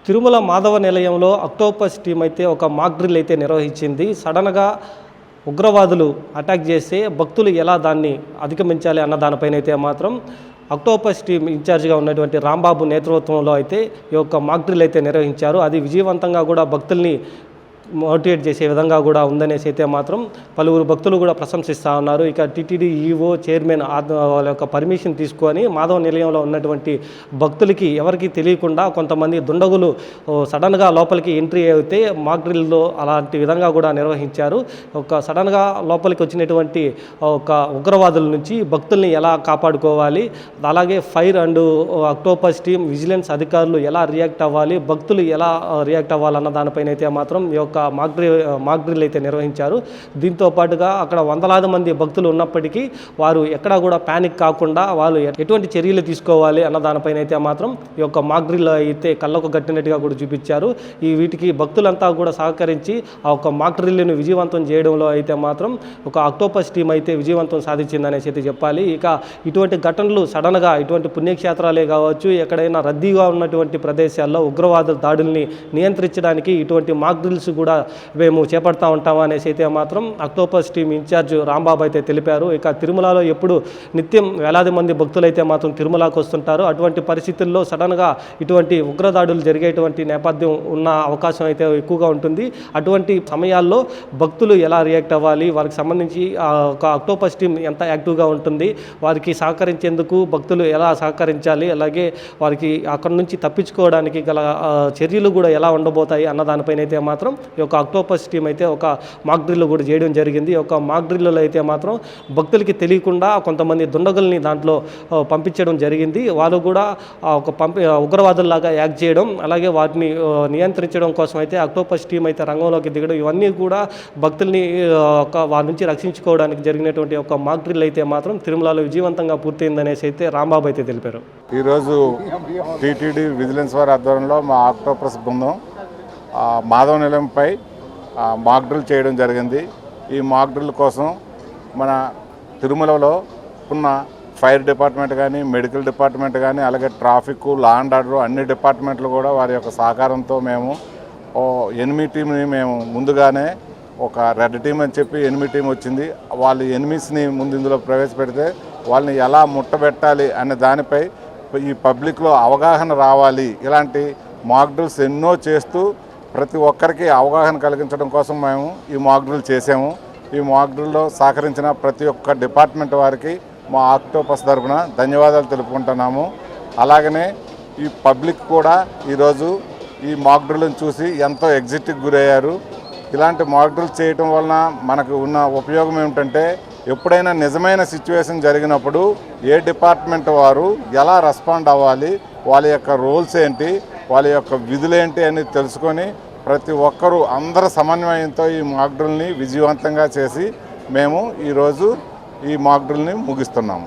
తిరుమల మాధవ నిలయంలో octopus team అయితే ఒక మాక్ డ్రిల్ అయితే నిర్వహించింది. సడన్గా ఉగ్రవాదులు అటాక్ చేస్తే భక్తులు ఎలా దాన్ని అధిగమించాలి అన్న దానిపైన అయితే మాత్రం అక్టోపస్ టీం ఇన్ఛార్జ్గా ఉన్నటువంటి రాంబాబు నేతృత్వంలో అయితే ఈ యొక్క మాక్ డ్రిల్ అయితే నిర్వహించారు. అది విజయవంతంగా కూడా భక్తుల్ని మోటివేట్ చేసే విధంగా కూడా ఉందనేసి అయితే మాత్రం పలువురు భక్తులు కూడా ప్రశంసిస్తూ ఉన్నారు. ఇక టీటీడీ ఈవో చైర్మన్ వాళ్ళ యొక్క పర్మిషన్ తీసుకొని మాధవ నిలయంలో ఉన్నటువంటి భక్తులకి ఎవరికి తెలియకుండా కొంతమంది దుండగులు సడన్గా లోపలికి ఎంట్రీ అయితే మాక్ డ్రిల్లో అలాంటి విధంగా కూడా నిర్వహించారు. ఒక సడన్గా లోపలికి వచ్చినటువంటి ఒక ఉగ్రవాదుల నుంచి భక్తుల్ని ఎలా కాపాడుకోవాలి, అలాగే fire and octopus team vigilance అధికారులు ఎలా రియాక్ట్ అవ్వాలి, భక్తులు ఎలా రియాక్ట్ అవ్వాలన్న దానిపైన అయితే మాత్రం ఈ యొక్క మాక్ డ్రిల్ అయితే నిర్వహించారు. దీంతో పాటుగా అక్కడ వందలాది మంది భక్తులు ఉన్నప్పటికీ వారు ఎక్కడా కూడా ప్యానిక్ కాకుండా వాళ్ళు ఎటువంటి చర్యలు తీసుకోవాలి అన్న దానిపైన అయితే మాత్రం ఈ యొక్క మాక్ డ్రిల్ అయితే కళ్ళకు గట్టినట్టుగా కూడా చూపించారు. వీటికి భక్తులంతా కూడా సహకరించి ఆ యొక్క మాక్ డ్రిల్ని విజయవంతం చేయడంలో అయితే మాత్రం ఒక అక్టోపస్ టీం అయితే విజయవంతం సాధించిందనేసి అయితే చెప్పాలి. ఇక ఇటువంటి ఘటనలు సడన్గా ఇటువంటి పుణ్యక్షేత్రాలే కావచ్చు, ఎక్కడైనా రద్దీగా ఉన్నటువంటి ప్రదేశాల్లో ఉగ్రవాదుల దాడుల్ని నియంత్రించడానికి ఇటువంటి మాక్ డ్రిల్స్ కూడా మేము చేపడతా ఉంటాం అనేసి అయితే మాత్రం అక్టోపస్ టీం ఇన్ఛార్జ్ రాంబాబు అయితే తెలిపారు. ఇక తిరుమలలో ఎప్పుడు నిత్యం వేలాది మంది భక్తులు అయితే మాత్రం తిరుమలకు వస్తుంటారు. అటువంటి పరిస్థితుల్లో సడన్గా ఇటువంటి ఉగ్రదాడులు జరిగేటువంటి నేపథ్యం ఉన్న అవకాశం అయితే ఎక్కువగా ఉంటుంది. అటువంటి సమయాల్లో భక్తులు ఎలా రియాక్ట్ అవ్వాలి, వారికి సంబంధించి ఒక అక్టోపస్ టీం ఎంత యాక్టివ్గా ఉంటుంది, వారికి సహకరించేందుకు భక్తులు ఎలా సహకరించాలి, అలాగే వారికి అక్కడి నుంచి తప్పించుకోవడానికి గల చర్యలు కూడా ఎలా ఉండబోతాయి అన్న దానిపైన అయితే మాత్రం ఈ యొక్క అక్టోపస్ టీం అయితే ఒక మాక్ డ్రిల్ కూడా చేయడం జరిగింది. ఒక మాక్ డ్రిల్లో అయితే మాత్రం భక్తులకి తెలియకుండా కొంతమంది దుండగుల్ని దాంట్లో పంపించడం జరిగింది. వాళ్ళు కూడా ఒక ఉగ్రవాదుల్లాగా యాక్ట్ చేయడం, అలాగే వాటిని నియంత్రించడం కోసం అయితే అక్టోపస్ టీం అయితే రంగంలోకి దిగడం, ఇవన్నీ కూడా భక్తుల్ని వారి నుంచి రక్షించుకోవడానికి జరిగినటువంటి ఒక మాక్ డ్రిల్ అయితే మాత్రం తిరుమలలో విజయవంతంగా పూర్తయిందనేసి అయితే రాంబాబు అయితే తెలిపారు. ఈరోజు టీటీడీ విజిలెన్స్ వారి ఆధ్వర్యంలో మా అక్టోపస్ బృందం మాధవ నిలయంపై మాక్ డ్రిల్ చేయడం జరిగింది. ఈ మాక్ డ్రిల్ కోసం మన తిరుమలలో ఉన్న ఫైర్ డిపార్ట్మెంట్ కానీ, మెడికల్ డిపార్ట్మెంట్ కానీ, అలాగే ట్రాఫిక్, లా అండ్ ఆర్డర్ అన్ని డిపార్ట్మెంట్లు కూడా వారి యొక్క సహకారంతో మేము ఎనిమీ టీంని మేము ముందుగానే ఒక రెడ్ టీం అని చెప్పి ఎనిమీ టీం వచ్చింది. వాళ్ళు ఎనిమీస్ని ముందు ఇందులో ప్రవేశపెడితే వాళ్ళని ఎలా ముట్టబెట్టాలి అనే దానిపై ఈ పబ్లిక్లో అవగాహన రావాలి. ఇలాంటి మాక్ డ్రిల్స్ ఎన్నో చేస్తూ ప్రతి ఒక్కరికి అవగాహన కలిగించడం కోసం మేము ఈ మాక్ డ్రిల్ చేసాము. ఈ మాక్ డ్రిల్లో సహకరించిన ప్రతి ఒక్క డిపార్ట్మెంట్ వారికి మా అక్టోపస్ తరఫున ధన్యవాదాలు తెలుపుకుంటున్నాము. అలాగనే ఈ పబ్లిక్ కూడా ఈరోజు ఈ మాక్ డ్రిల్ని చూసి ఎంతో ఎగ్జిట్కి గురయ్యారు. ఇలాంటి మాక్ డ్రిల్ చేయటం వలన మనకు ఉన్న ఉపయోగం ఏమిటంటే, ఎప్పుడైనా నిజమైన సిచ్యువేషన్ జరిగినప్పుడు ఏ డిపార్ట్మెంట్ వారు ఎలా రెస్పాండ్ అవ్వాలి, వాళ్ళ యొక్క రోల్స్ ఏంటి, వాళ్ళ యొక్క విధులేంటి అని తెలుసుకొని ప్రతి ఒక్కరూ అందరి సమన్వయంతో ఈ మాక్ డ్రిల్ని విజయవంతంగా చేసి మేము ఈరోజు ఈ మాక్ డ్రిల్ని ముగిస్తున్నాము.